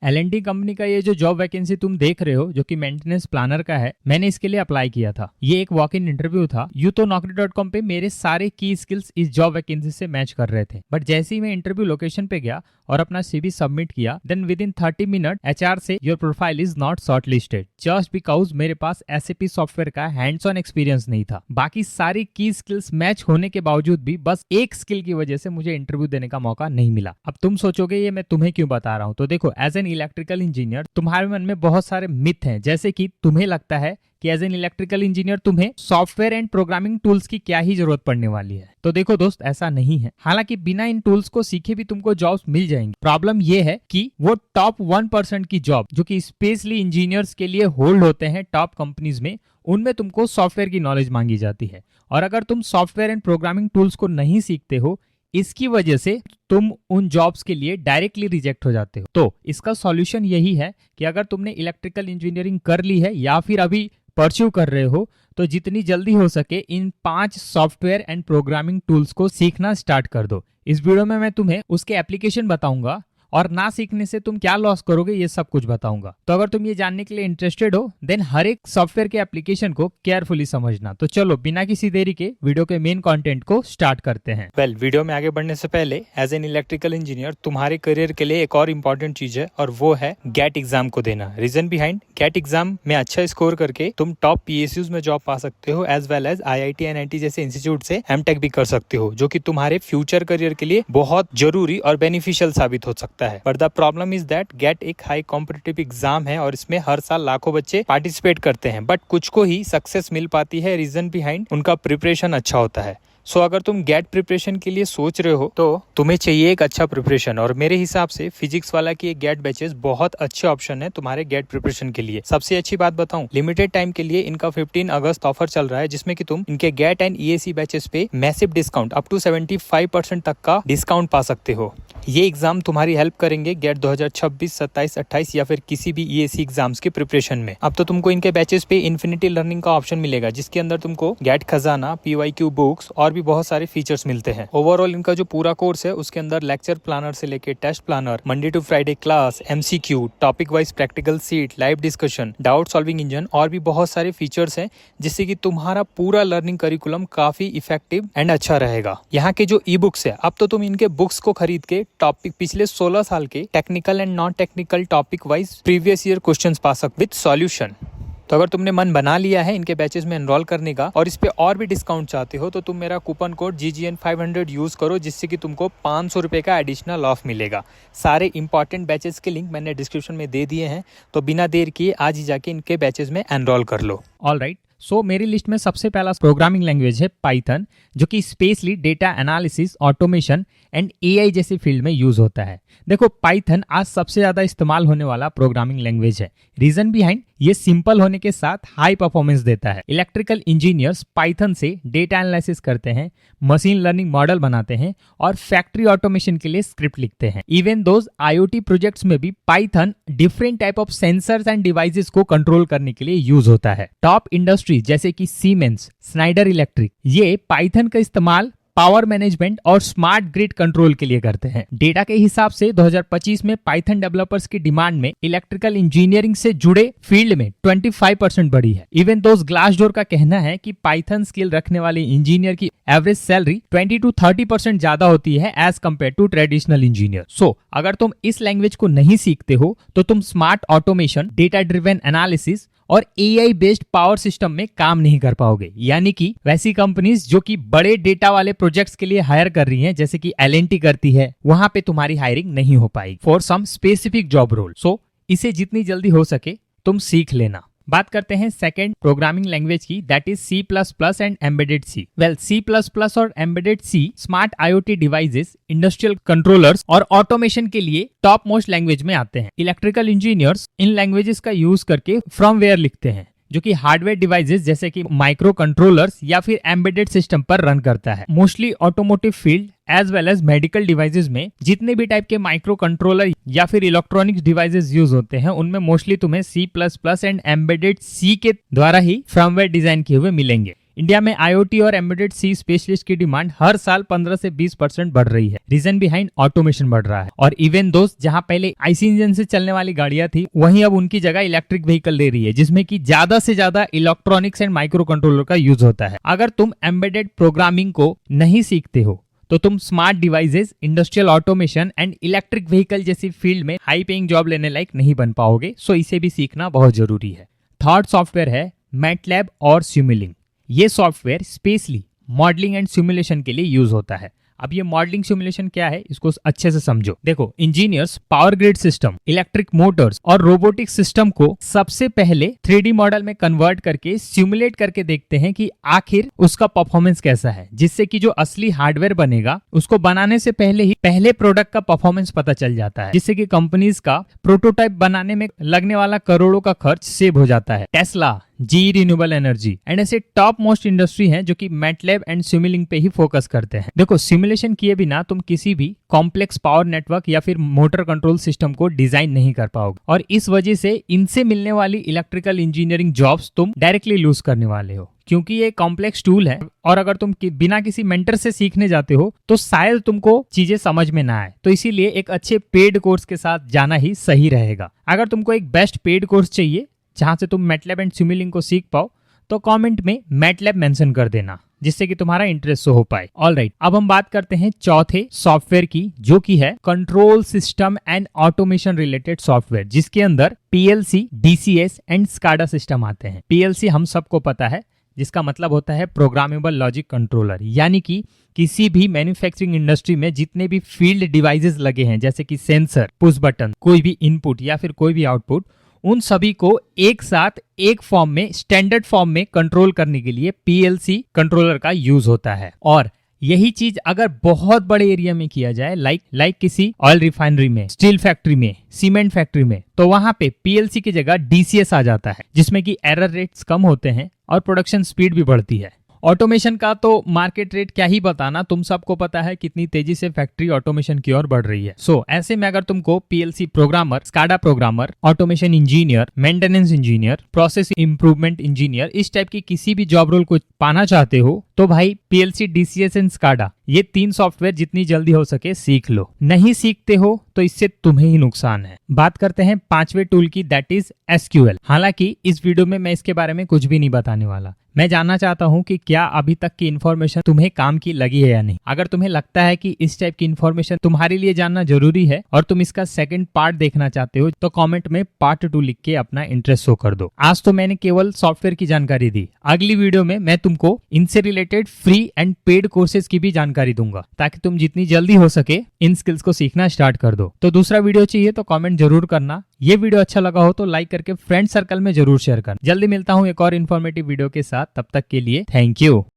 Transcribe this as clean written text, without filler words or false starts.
L&T company का ये जो जॉब वैकेंसी तुम देख रहे हो जो कि मेंटेनेंस प्लानर का है, मैंने इसके लिए अप्लाई किया था। ये एक वॉक इन इंटरव्यू था। यूं तो naukri.com पे मेरे सारे की स्किल्स इस जॉब वैकेंसी से मैच कर रहे थे, बट जैसे ही मैं इंटरव्यू लोकेशन पे गया और अपना CV सबमिट किया, then within 30 minute HR से your profile is not shortlisted just because मेरे पास SAP सॉफ्टवेयर का हैंड्स ऑन एक्सपीरियंस नहीं था। बाकी सारी की स्किल्स मैच होने के बावजूद भी बस एक स्किल की वजह से मुझे इंटरव्यू देने का मौका नहीं मिला। अब तुम सोचोगे ये मैं तुम्हें क्यों बता रहा हूँ, तो देखो, एज एन इलेक्ट्रिकल इंजीनियर तुम्हारे मन में बहुत सारे मिथ हैं, जैसे कि तुम्हें लगता है कि एज एन इलेक्ट्रिकल इंजीनियर तुम्हें सॉफ्टवेयर एंड प्रोग्रामिंग टूल्स की क्या ही जरूरत पड़ने वाली है। तो देखो दोस्त, ऐसा नहीं है। हालांकि बिना इन टूल्स को सीखे भी तुमको जॉब्स मिल जाएंगी। प्रॉब्लम ये है कि वो टॉप 1% की जॉब जो कि स्पेशली इंजीनियर्स के लिए होल्ड होते हैं टॉप कंपनीज में, उनमें तुमको सॉफ्टवेयर की नॉलेज मांगी जाती है। और अगर तुम सॉफ्टवेयर एंड प्रोग्रामिंग टूल्स को नहीं सीखते हो, इसकी वजह से तुम उन जॉब्स के लिए डायरेक्टली रिजेक्ट हो जाते हो। तो इसका सॉल्यूशन यही है कि अगर तुमने इलेक्ट्रिकल इंजीनियरिंग कर ली है या फिर अभी परस्यू कर रहे हो, तो जितनी जल्दी हो सके इन 5 सॉफ्टवेयर एंड प्रोग्रामिंग टूल्स को सीखना स्टार्ट कर दो। इस वीडियो में मैं तुम्हें उसके एप्लीकेशन बताऊंगा और ना सीखने से तुम क्या लॉस करोगे ये सब कुछ बताऊंगा। तो अगर तुम ये जानने के लिए इंटरेस्टेड हो, देन हर एक सॉफ्टवेयर के एप्लीकेशन को केयरफुली समझना। तो चलो बिना किसी देरी के वीडियो के मेन कंटेंट को स्टार्ट करते हैं। वीडियो में आगे बढ़ने से पहले एज एन इलेक्ट्रिकल इंजीनियर तुम्हारे करियर के लिए एक और इम्पोर्टेंट चीज है, और वो है गेट एग्जाम को देना। रीजन बिहाइंड, गेट एग्जाम में अच्छा स्कोर करके तुम टॉप PSUs में जॉब पा सकते हो, as well as IIT NIT जैसे इंस्टीट्यूट से MTech भी कर सकते हो, जो कि तुम्हारे फ्यूचर करियर के लिए बहुत जरूरी और बेनिफिशियल साबित हो सकता है। But the problem is that get एक हाई कॉम्पिटिटिव एग्जाम है और इसमें हर साल लाखों बच्चे पार्टिसिपेट करते हैं, बट कुछ को ही सक्सेस मिल पाती है। रीजन बिहाइंड उनका प्रिपरेशन अच्छा होता है। सो अगर तुम गेट प्रिपरेशन के लिए सोच रहे हो तो तुम्हें चाहिए एक अच्छा प्रिपरेशन, और मेरे हिसाब से फिजिक्स वाला की एक गेट बैचेस बहुत अच्छे ऑप्शन है तुम्हारे गेट प्रिपरेशन के लिए। सबसे अच्छी बात बताऊं, लिमिटेड टाइम के लिए इनका 15 अगस्त ऑफर चल रहा है, जिसमें कि तुम इनके गेट एंड EAC बैचेस पे मैसिव डिस्काउंट अप टू 75% तक का डिस्काउंट पा सकते हो। ये एग्जाम तुम्हारी हेल्प करेंगे गेट 2026, 27, 28 या फिर किसी भी EAC एग्जाम्स के प्रिपरेशन में। अब तो तुमको इनके बैचेस पे इन्फिनिटी लर्निंग का ऑप्शन मिलेगा, जिसके अंदर तुमको गेट खजाना, PYQ बुक्स और भी बहुत सारे फीचर्स मिलते हैं। ओवरऑल इनका जो पूरा कोर्स है उसके अंदर लेक्चर प्लानर से लेके test planner, Monday to Friday class, MCQ, topic wise practical sheet, live discussion, doubt solving engine और भी बहुत सारे फीचर्स हैं, जिससे कि तुम्हारा पूरा लर्निंग करिकुलम काफी इफेक्टिव एंड अच्छा रहेगा। यहाँ के जो ई बुक्स है, अब तो तुम इनके बुक्स को खरीद के टॉपिक पिछले 16 साल के technical and non technical topic wise previous year questions पा सकते विद सॉल्यूशन। तो अगर तुमने मन बना लिया है इनके बैचेस में एनरोल करने का और इस पे और भी डिस्काउंट चाहते हो, तो तुम मेरा कूपन कोड GGN500 यूज करो, जिससे कि तुमको 500 रुपए का एडिशनल ऑफ मिलेगा। सारे इंपॉर्टेंट बैचेस के लिंक मैंने डिस्क्रिप्शन में दे दिए हैं, तो बिना देर किए आज ही जाके इनके बैचेस में एनरोल कर लो। ऑलराइट, सो मेरी लिस्ट में सबसे पहला प्रोग्रामिंग लैंग्वेज है पाइथन, जो कि specially data analysis, automation and AI जैसी फील्ड में यूज होता है। देखो, पाइथन आज सबसे ज्यादा इस्तेमाल होने वाला प्रोग्रामिंग लैंग्वेज है। रीजन बिहाइंड, ये सिंपल होने के साथ हाई परफॉर्मेंस देता है। इलेक्ट्रिकल इंजीनियर्स पाइथन से डेटा एनालिसिस करते हैं, मशीन लर्निंग मॉडल बनाते हैं और फैक्ट्री ऑटोमेशन के लिए स्क्रिप्ट लिखते हैं। इवन दोज IoT प्रोजेक्ट्स में भी Python different type of sensors end devices को कंट्रोल करने के लिए यूज होता है। टॉप इंडस्ट्री जैसे कि सीमेंस, स्नाइडर इलेक्ट्रिक, ये पाइथन का इस्तेमाल पावर मैनेजमेंट और स्मार्ट ग्रिड कंट्रोल के लिए करते हैं। डेटा के हिसाब से 2025 में पाइथन डेवलपर्स की डिमांड में इलेक्ट्रिकल इंजीनियरिंग से जुड़े फील्ड में 25% बढ़ी है। इवन दोस ग्लासडोर का कहना है कि पाइथन स्किल रखने वाले इंजीनियर की एवरेज सैलरी 20 to 30% ज्यादा होती है as compare to traditional engineer. So अगर तुम इस लैंग्वेज को नहीं सीखते हो, तो तुम smart automation, data driven analysis और AI बेस्ड पावर सिस्टम में काम नहीं कर पाओगे। यानी कि वैसी कंपनीज जो कि बड़े डेटा वाले प्रोजेक्ट्स के लिए हायर कर रही हैं, जैसे कि L&T करती है, वहां पे तुम्हारी हायरिंग नहीं हो पाएगी for some specific job role. So इसे जितनी जल्दी हो सके तुम सीख लेना। बात करते हैं सेकंड प्रोग्रामिंग लैंग्वेज की, that is C++ and embedded C। Well, C++ और embedded C smart IoT devices, industrial controllers और ऑटोमेशन के लिए टॉप मोस्ट लैंग्वेज में आते हैं। इलेक्ट्रिकल इंजीनियर्स इन लैंग्वेजेस का यूज करके फर्मवेयर लिखते हैं, जो कि हार्डवेयर डिवाइसेस जैसे कि माइक्रो कंट्रोलर्स या फिर एम्बेडेड सिस्टम पर रन करता है। Mostly automotive field as well as medical devices में जितने भी टाइप के माइक्रो कंट्रोलर या फिर इलेक्ट्रॉनिक्स डिवाइसेस यूज होते हैं, उनमें मोस्टली तुम्हें C++ एंड एम्बेडेड C के द्वारा ही फर्मवेयर डिजाइन किए हुए मिलेंगे। इंडिया में IoT और एम्बेडेड सी स्पेशलिस्ट की डिमांड हर साल 15 से 20% बढ़ रही है। रीजन बिहाइंड ऑटोमेशन बढ़ रहा है। और इवन दोस्त जहां पहले आईसी इंजन से चलने वाली गाड़ियां थी, वहीं अब उनकी जगह इलेक्ट्रिक व्हीकल ले रही है, जिसमें कि ज्यादा से ज्यादा इलेक्ट्रॉनिक्स एंड माइक्रो कंट्रोलर का यूज होता है। अगर तुम एम्बेडेड प्रोग्रामिंग को नहीं सीखते हो तो तुम smart devices, industrial automation and electric vehicle जैसी फील्ड में हाई पेइंग जॉब लेने लायक नहीं बन पाओगे। सो इसे भी सीखना बहुत जरूरी है। थर्ड सॉफ्टवेयर है मैटलैब और सिमुलिंक। ये software specially modelling and simulation के लिए यूज होता है। अब ये मॉडलिंग सिमुलेशन क्या है, इसको अच्छे से समझो। देखो, engineers power grid system, electric Motors और रोबोटिक सिस्टम को सबसे पहले 3D मॉडल में कन्वर्ट करके सिमुलेट करके देखते हैं कि आखिर उसका परफॉर्मेंस कैसा है, जिससे कि जो असली हार्डवेयर बनेगा उसको बनाने से पहले ही पहले प्रोडक्ट का परफॉर्मेंस पता चल जाता है, जिससे कि कंपनीज का प्रोटोटाइप बनाने में लगने वाला करोड़ों का खर्च सेव हो जाता है। Tesla, G renewable energy and ऐसे टॉप मोस्ट इंडस्ट्री हैं जो कि मैटलैब एंड सिमुलिंक पे ही फोकस करते हैं। देखो, सिमुलेशन किए बिना तुम किसी भी कॉम्प्लेक्स पावर नेटवर्क या फिर मोटर कंट्रोल सिस्टम को डिजाइन नहीं कर पाओगे, और इस वजह से इनसे मिलने वाली इलेक्ट्रिकल इंजीनियरिंग जॉब्स तुम डायरेक्टली लूज करने वाले हो, क्योंकि ये कॉम्प्लेक्स टूल है। और अगर तुम बिना किसी मेंटर से सीखने जाते हो तो शायद तुमको चीजें समझ में ना आए। तो इसीलिए एक अच्छे पेड कोर्स के साथ जाना ही सही रहेगा। अगर तुमको एक बेस्ट पेड कोर्स चाहिए जहां से तुम मैटलैब एंड सिमुलिंक को सीख पाओ, तो कमेंट में मैटलैब मेंशन कर देना, जिससे कि तुम्हारा इंटरेस्ट शो हो पाए। ऑलराइट, अब हम बात करते हैं चौथे सॉफ्टवेयर की, जो कि है control system and automation related software, जिसके अंदर PLC, DCS and SCADA system आते हैं। PLC हम सबको पता है, जिसका मतलब होता है प्रोग्रामेबल लॉजिक कंट्रोलर, यानी कि किसी भी मैन्युफैक्चरिंग इंडस्ट्री में जितने भी फील्ड डिवाइसेस लगे हैं, जैसे कि सेंसर, पुश बटन, कोई भी इनपुट या फिर कोई भी आउटपुट, उन सभी को एक साथ एक फॉर्म में, स्टैंडर्ड फॉर्म में कंट्रोल करने के लिए PLC कंट्रोलर का यूज होता है। और यही चीज अगर बहुत बड़े एरिया में किया जाए, लाइक किसी ऑयल रिफाइनरी में, स्टील फैक्ट्री में, सीमेंट फैक्ट्री में, तो वहां पे PLC की जगह DCS आ जाता है, जिसमें कि एरर रेट्स कम होते हैं और प्रोडक्शन स्पीड भी बढ़ती है। ऑटोमेशन का तो मार्केट रेट क्या ही बताना, तुम सबको पता है कितनी तेजी से फैक्ट्री ऑटोमेशन की ओर बढ़ रही है। ऐसे में अगर तुमको PLC programmer, SCADA programmer, automation engineer, maintenance engineer, process improvement engineer, इस टाइप की किसी भी जॉब रोल को पाना चाहते हो, तो भाई PLC, DCS एंड SCADA, ये 3 सॉफ्टवेयर जितनी जल्दी हो सके सीख लो। नहीं सीखते हो तो इससे तुम्हें ही नुकसान है। बात करते हैं 5वें टूल की, दैट इज SQL। हालांकि इस वीडियो में मैं इसके बारे में कुछ भी नहीं बताने वाला। मैं जानना चाहता हूं कि क्या अभी तक की इन्फॉर्मेशन तुम्हें काम की लगी है या नहीं। अगर तुम्हें लगता है कि इस टाइप की इन्फॉर्मेशन तुम्हारे लिए जानना जरूरी है और तुम इसका सेकंड पार्ट देखना चाहते हो, तो कमेंट में पार्ट 2 लिख के अपना इंटरेस्ट शो कर दो। आज तो मैंने केवल सॉफ्टवेयर की जानकारी दी, अगली वीडियो में मैं तुमको इनसे related free and paid courses की भी जानकारी दूंगा, ताकि तुम जितनी जल्दी हो सके इन स्किल्स को सीखना स्टार्ट कर दो। तो दूसरा वीडियो चाहिए तो कमेंट जरूर करना। ये वीडियो अच्छा लगा हो तो लाइक करके फ्रेंड सर्कल में जरूर शेयर करना। जल्दी मिलता हूँ एक और इन्फॉर्मेटिव वीडियो के साथ, तब तक के लिए थैंक यू।